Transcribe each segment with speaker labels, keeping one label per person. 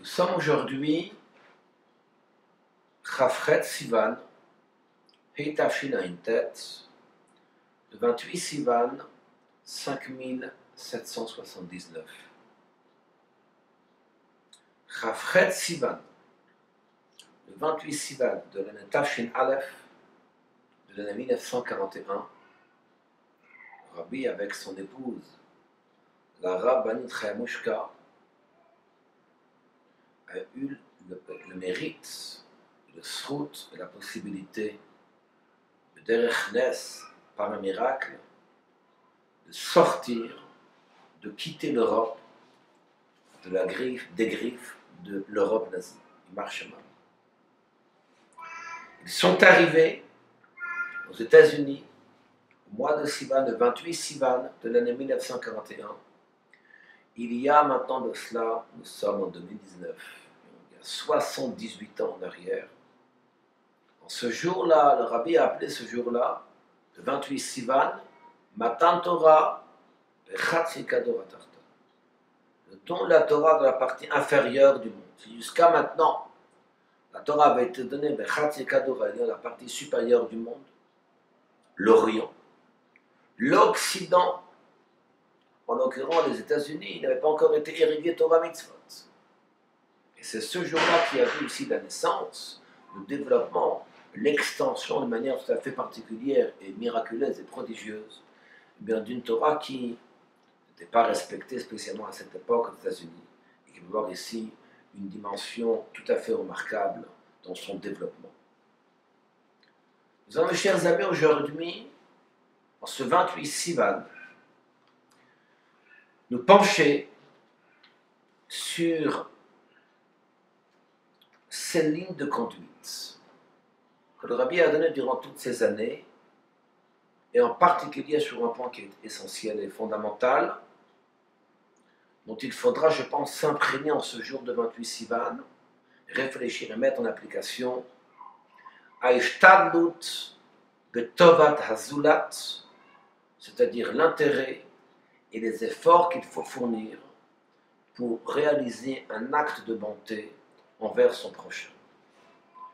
Speaker 1: sommes aujourd'hui Chafret Sivan, Heitafshinayintet, le 28 Sivan 5779. Chafret Sivan, le 28 Sivan de l'année Tafshin Aleph, de l'année 1941, Rabbi avec son épouse, la Rabbanit Chayamushka, a eu le mérite, le srout et la possibilité de Derech Nes, par un miracle, de sortir, de quitter l'Europe de la griffe, des griffes de l'Europe nazie. Ils marchent mal. Ils sont arrivés aux États-Unis au mois de Sivan, le 28 Sivan de l'année 1941. Il y a maintenant de cela, nous sommes en 2019, il y a 78 ans en arrière. En ce jour-là, le Rabbi a appelé ce jour-là, le 28 Sivan, Matan Torah et Chatzi Kador Atarta. Le don de la Torah de la partie inférieure du monde. Jusqu'à maintenant, la Torah avait été donnée de Chatzi Kador, la partie supérieure du monde, l'Orient. L'Occident, en l'occurrence les États-Unis, n'avaient pas encore été irrigués Torah Mitzvot. Et c'est ce jour-là qui a vu aussi la naissance, le développement, l'extension de manière tout à fait particulière et miraculeuse et prodigieuse d'une Torah qui n'était pas respectée spécialement à cette époque aux États-Unis et qui peut voir ici une dimension tout à fait remarquable dans son développement. Nous allons, mes chers amis, aujourd'hui, en ce 28 Sivan, nous pencher sur ces lignes de conduite que le Rabbi a données durant toutes ces années, et en particulier sur un point qui est essentiel et fondamental, dont il faudra, je pense, s'imprégner en ce jour de 28 Sivan, réfléchir et mettre en application, Aishtadlut betovat hazulat, c'est-à-dire l'intérêt et les efforts qu'il faut fournir pour réaliser un acte de bonté envers son prochain.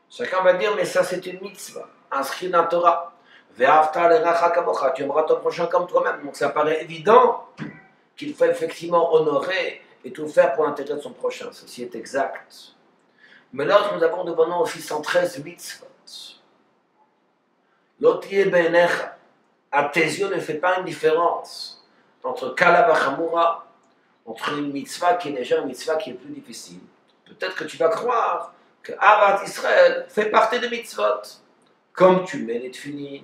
Speaker 1: Chacun va dire, mais ça c'est une mitzvah, inscrit dans la Torah. Ve'avta le'racha kamocha, tu aimeras ton prochain comme toi-même. Donc ça paraît évident qu'il faut effectivement honorer et tout faire pour l'intérêt de son prochain. Ceci est exact. Mais là, nous avons devant nous aussi 113 mitzvot. L'otiye be'enecha, à tes yeux, ne fait pas une différence entre kala v'chamura, entre une mitzvah qui est déjà une mitzvah qui est plus difficile. Peut-être que tu vas croire que Avat Israël fait partie des mitzvot. Comme tu mets les tefillin,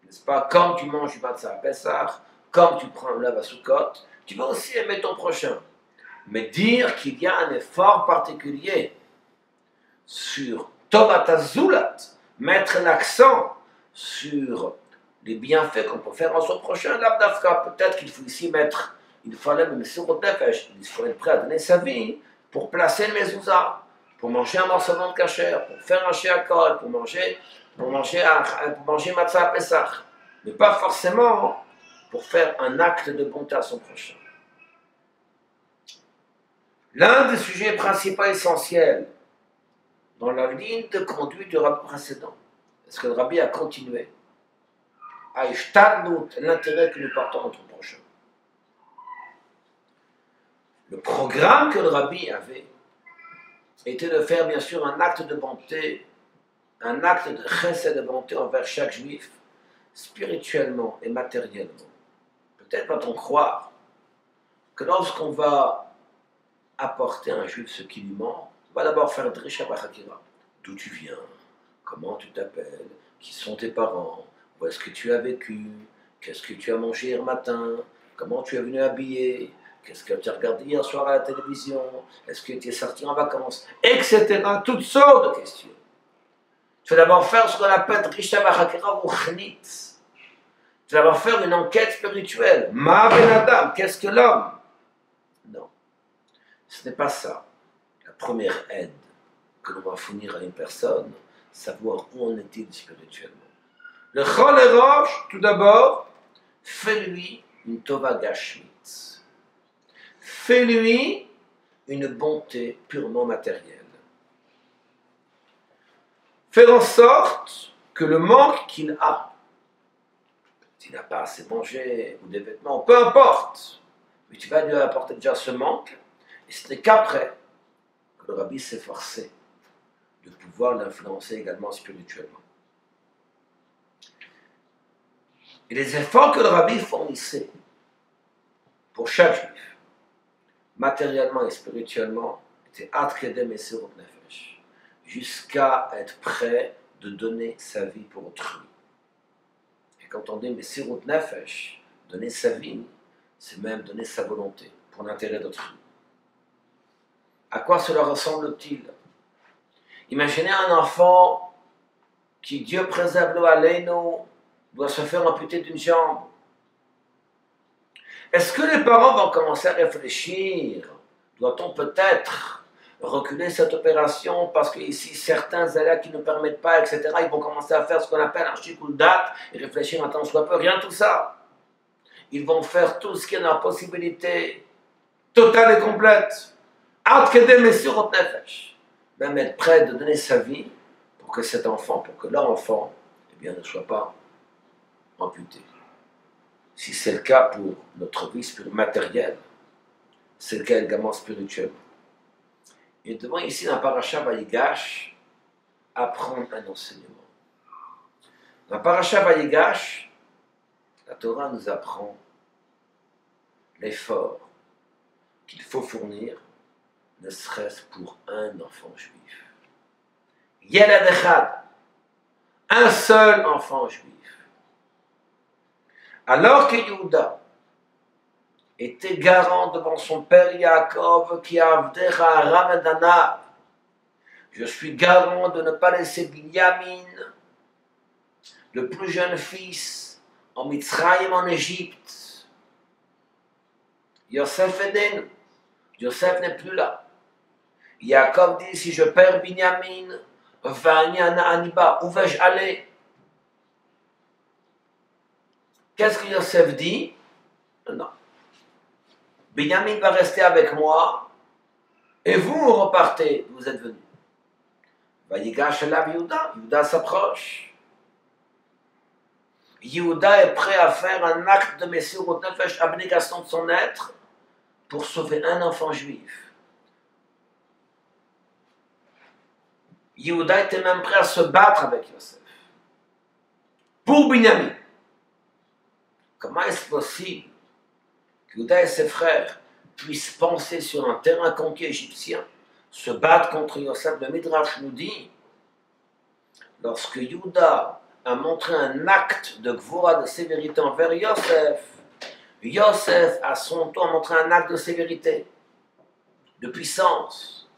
Speaker 1: n'est-ce pas? Comme tu manges du matzah à Pessah, comme tu prends le lave à Sukkot, tu vas aussi aimer ton prochain. Mais dire qu'il y a un effort particulier sur Tovat Azulat, mettre l'accent sur les bienfaits qu'on peut faire en son prochain, l'Avdafka, peut-être qu'il faut ici mettre, il fallait même sur le nefesh, il faut être prêt à donner sa vie pour placer le mezouza, pour manger un morceau de kasher, pour faire un sheakol, pour manger matzah à Pessah, mais pas forcément pour faire un acte de bonté à son prochain. L'un des sujets principaux essentiels dans la ligne de conduite du rabbi précédent, est-ce que le rabbi a continué à ishtadlut l'intérêt que nous portons à notre prochain. Le programme que le rabbi avait était de faire bien sûr un acte de bonté, un acte de chesed de bonté envers chaque juif, spirituellement et matériellement. Peut-être va-t-on croire que lorsqu'on va apporter à un juif ce qui lui manque, on va d'abord faire drisha bachakira. D'où tu viens, comment tu t'appelles, qui sont tes parents, où est-ce que tu as vécu, qu'est-ce que tu as mangé hier matin, comment tu es venu habillé, qu'est-ce que tu as regardé hier soir à la télévision, est-ce que tu es sorti en vacances, etc. Toutes sortes de questions. Tu vas d'abord faire ce qu'on appelle drisha bachakira ou chnit. Tu vas d'abord faire une enquête spirituelle. Ma ben Adam, qu'est-ce que l'homme? Non, ce n'est pas ça. La première aide que l'on va fournir à une personne, savoir où en est-il spirituellement. Le chol et roche, tout d'abord, fais-lui une tova gashmit. Fais-lui une bonté purement matérielle. Faire en sorte que le manque qu'il a, s'il n'a pas assez mangé ou des vêtements, peu importe, mais tu vas lui apporter déjà ce manque, et ce n'est qu'après que le rabbi s'efforçait de pouvoir l'influencer également spirituellement. Et les efforts que le rabbi fournissait pour chaque juif, matériellement et spirituellement, étaient Ad-Kedem et Sirut Nefesh, jusqu'à être prêt de donner sa vie pour autrui. Et quand on dit Messirut Nefesh, donner sa vie, c'est même donner sa volonté pour l'intérêt d'autrui. À quoi cela ressemble-t-il? Imaginez un enfant qui, Dieu préserve le Aleinu, doit se faire amputer d'une jambe. Est-ce que les parents vont commencer à réfléchir? Doit-on peut-être reculer cette opération parce qu'ici certains élèves qui ne permettent pas, etc., ils vont commencer à faire ce qu'on appelle un shikul dat et réfléchir un temps soit peu, rien de tout ça. Ils vont faire tout ce qui est dans la possibilité totale et complète. Ad-Kedem et Sirut Nefesh. Même être prêt de donner sa vie pour que cet enfant, pour que leur enfant, eh bien, ne soit pas amputé. Si c'est le cas pour notre vie matérielle, c'est le cas également spirituellement. Et devant ici, dans Parashat Vayigash, apprendre un enseignement. Dans Parashat Vayigash, la Torah nous apprend l'effort qu'il faut fournir, ne serait-ce pour un enfant juif. Yelad Echad, un seul enfant juif. Alors que Yehuda était garant devant son père Yaakov, qui a Avdecha Ramadana, je suis garant de ne pas laisser Binyamin, le plus jeune fils, en Mitzrayim, en Égypte. Yosef est né, Yosef n'est plus là. Yaakov dit, si je perds Binyamin, Vanyana Aniba, où vais-je aller? Qu'est-ce que Yosef dit? Non. Binyamin va rester avec moi, et vous repartez, vous êtes venus. Vayigash elav Yehuda, Yehuda s'approche. Yehuda est prêt à faire un acte de Messirut Nefesh, abnégation de son être, pour sauver un enfant juif. Yehuda était même prêt à se battre avec Yosef. Pour Binyamin. Comment est-ce possible que Yehuda et ses frères puissent penser sur un terrain conquis égyptien, se battre contre Yosef? Le Midrash nous dit, lorsque Yehuda a montré un acte de gvura, de sévérité envers Yosef, Yosef à son tour a montré un acte de sévérité, de puissance.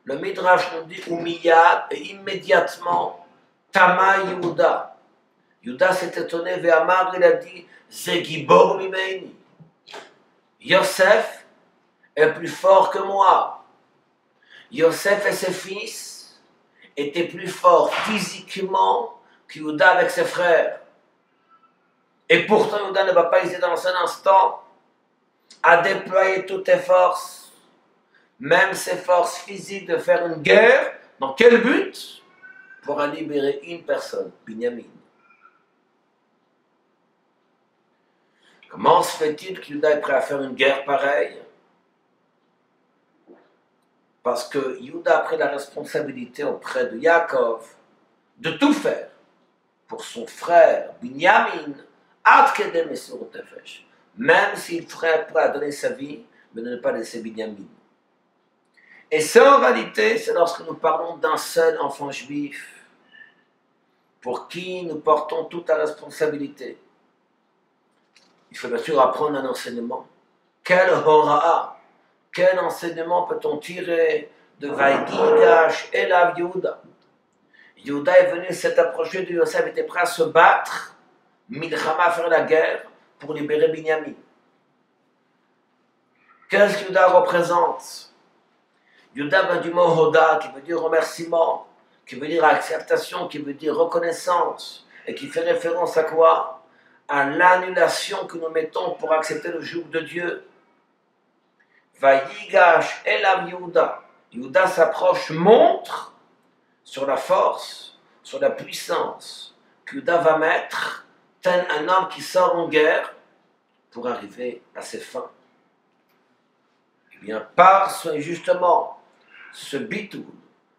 Speaker 1: Le Midrash nous dit, Oumiyad, et immédiatement, Tama Yehuda. Yehuda s'est étonné, Ve'amar, il a dit, Zegibor Mimeini. Yosef est plus fort que moi. Yosef et ses fils étaient plus forts physiquement que Yehuda avec ses frères. Et pourtant, Yehuda ne va pas hésiter dans un instant à déployer toutes ses forces, même ses forces physiques, de faire une guerre. Dans quel but? Pour en libérer une personne, Binyamin. Comment se fait-il que Yehuda est prêt à faire une guerre pareille? Parce que Yehuda a pris la responsabilité auprès de Yaakov de tout faire pour son frère Binyamin, Ad-Kedem et Sirut Nefesh, même s'il serait prêt à donner sa vie, mais de ne pas laisser Binyamin. Et ça, en réalité, c'est lorsque nous parlons d'un seul enfant juif, pour qui nous portons toute la responsabilité. Il faut bien sûr apprendre un enseignement. Quel hora'a, quel enseignement peut-on tirer de Vayigash elav Yehuda? Yehuda est venu s'être approché de Yosef, était prêt à se battre, Milchama, à faire la guerre pour libérer Binyamin. Qu'est-ce que Yehuda représente? Yehuda vient du mot Hoda, qui veut dire remerciement, qui veut dire acceptation, qui veut dire reconnaissance, et qui fait référence à quoi? À l'annulation que nous mettons pour accepter le joug de Dieu. Vayigash Elav Yehuda. Yehuda s'approche, montre sur la force, sur la puissance que Yehuda va mettre, tel un homme qui sort en guerre pour arriver à ses fins. Eh bien, justement ce bitou,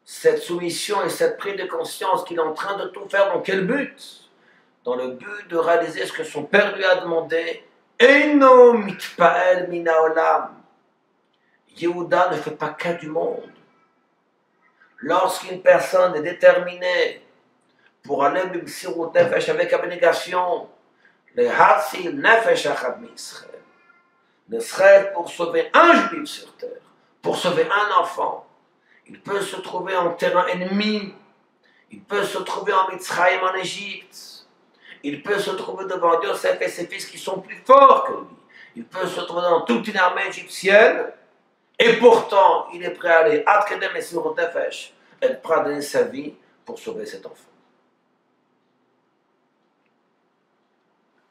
Speaker 1: cette soumission et cette prise de conscience qu'il est en train de tout faire, dans quel but? Dans le but de réaliser ce que son père lui a demandé. Eino mitpael mina olam. Yehuda ne fait pas cas du monde. Lorsqu'une personne est déterminée pour aller b'msirut nefesh avec abnégation, le hatsil nefesh achad m'Israël, ne serait pour sauver un juif sur terre, pour sauver un enfant, il peut se trouver en terrain ennemi, il peut se trouver en Mitzrayim en Égypte, il peut se trouver devant Yosef et ses fils qui sont plus forts que lui, il peut se trouver dans toute une armée égyptienne, et pourtant il est prêt à aller ad kedem mesirut nefesh, être prêt à donner sa vie pour sauver cet enfant.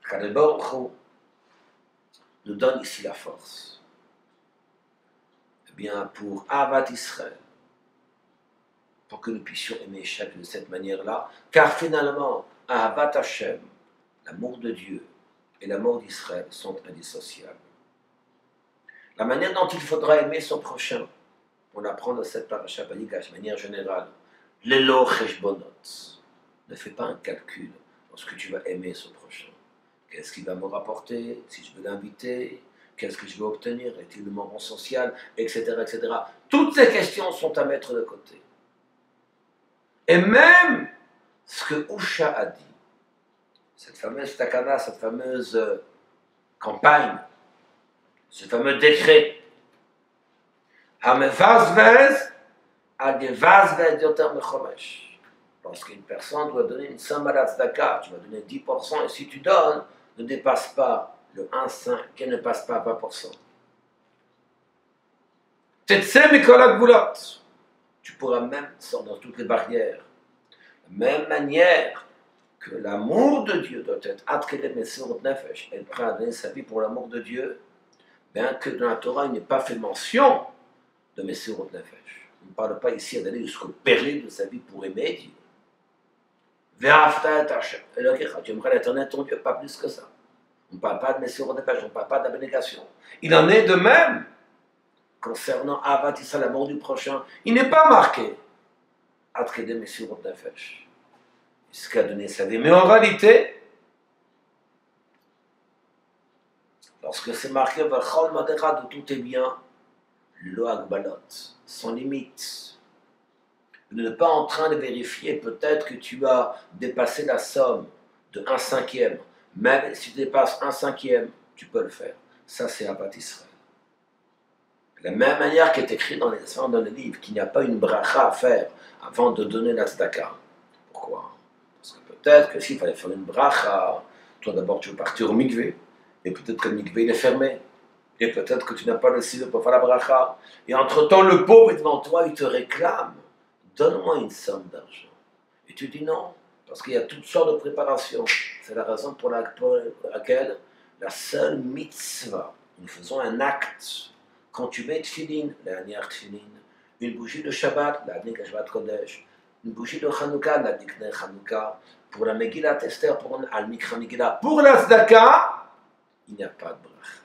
Speaker 1: Kadosh Baruch Hu nous donne ici la force. Eh bien, pour Ahavat Israël, pour que nous puissions aimer chacun de cette manière-là, car finalement, Ahavat Hashem, l'amour de Dieu et l'amour d'Israël sont indissociables. La manière dont il faudra aimer son prochain, on apprend dans cette paracha Vayigash de manière générale, Lelo cheshbonot, ne fais pas un calcul lorsque tu vas aimer son prochain. Qu'est-ce qu'il va me rapporter, si je veux l'inviter, qu'est-ce que je vais obtenir, est-il de mon rang social, etc., etc. Toutes ces questions sont à mettre de côté. Et même ce que Usha a dit, cette fameuse takana, cette fameuse campagne, ce fameux décret, Hamevazvez agevazvez yoter mechomesh. Lorsqu'une personne doit donner une somme à la tzedaka, tu vas donner 10%, et si tu donnes, ne dépasse pas le 1,5, qui ne passe pas à 20%. Tetseh mikol hagvulot. Tu pourras même sortir dans toutes les barrières. De la même manière que l'amour de Dieu doit être ad kedem mesirut nefesh, être prêt à donner sa vie pour l'amour de Dieu, bien que dans la Torah il n'est pas fait mention de mesirut nefesh. On ne parle pas ici d'aller jusqu'au péril de sa vie pour aimer Dieu. Tu aimerais l'éternel ton Dieu, pas plus que ça. On ne parle pas de mesirut nefesh, on ne parle pas d'abnégation. Il en est de même concernant Ahavat Israël, l'amour du prochain. Il n'est pas marqué ad kedem mesirut nefesh, jusqu'à donner sa vie. Mais en réalité, lorsque c'est marqué V'chol madecha, de tout est bien, lo agbalot, sans limite. Vous n'êtes pas en train de vérifier peut-être que tu as dépassé la somme de 1/5. Même si tu dépasses 1/5, tu peux le faire. Ça, c'est Ahavat Israël. De la même manière qu'il est écrit dans le livre qu'il n'y a pas une bracha à faire avant de donner la tzedaka. Pourquoi? Parce que peut-être que s'il fallait faire une bracha, toi d'abord tu veux partir au mikvé, et peut-être que le mikvé il est fermé, et peut-être que tu n'as pas le signe pour faire la bracha, et entre-temps le pauvre est devant toi, il te réclame. Donne-moi une somme d'argent. Et tu dis non, parce qu'il y a toutes sortes de préparations. C'est la raison pour laquelle la seule mitzvah, nous faisons un acte. Quand tu mets tefillin, la dernière tefillin, une bougie de Shabbat, la dernière Shabbat Kodesh, une bougie de Chanukah, la dernière Chanukah, pour la Megillat Esther, pour la Mikra Megillah, pour la Tzedaka, il n'y a pas de bracha.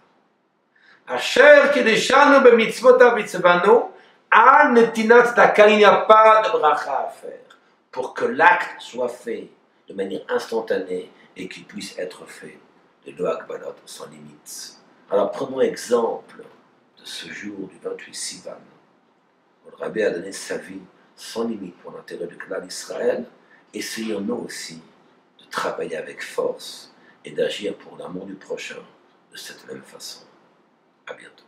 Speaker 1: Asher kedeshanu b'mitzvotav mitzvanu, al netinat tzedaka, il n'y a pas de bracha à faire, pour que l'acte soit fait de manière instantanée et qu'il puisse être fait de lo agbalot, sans limite. Alors prenons exemple de ce jour du 28 Sivan, où le Rabbi a donné sa vie sans limite pour l'intérêt du clan d'Israël. Essayons-nous aussi de travailler avec force et d'agir pour l'amour du prochain de cette même façon. À bientôt.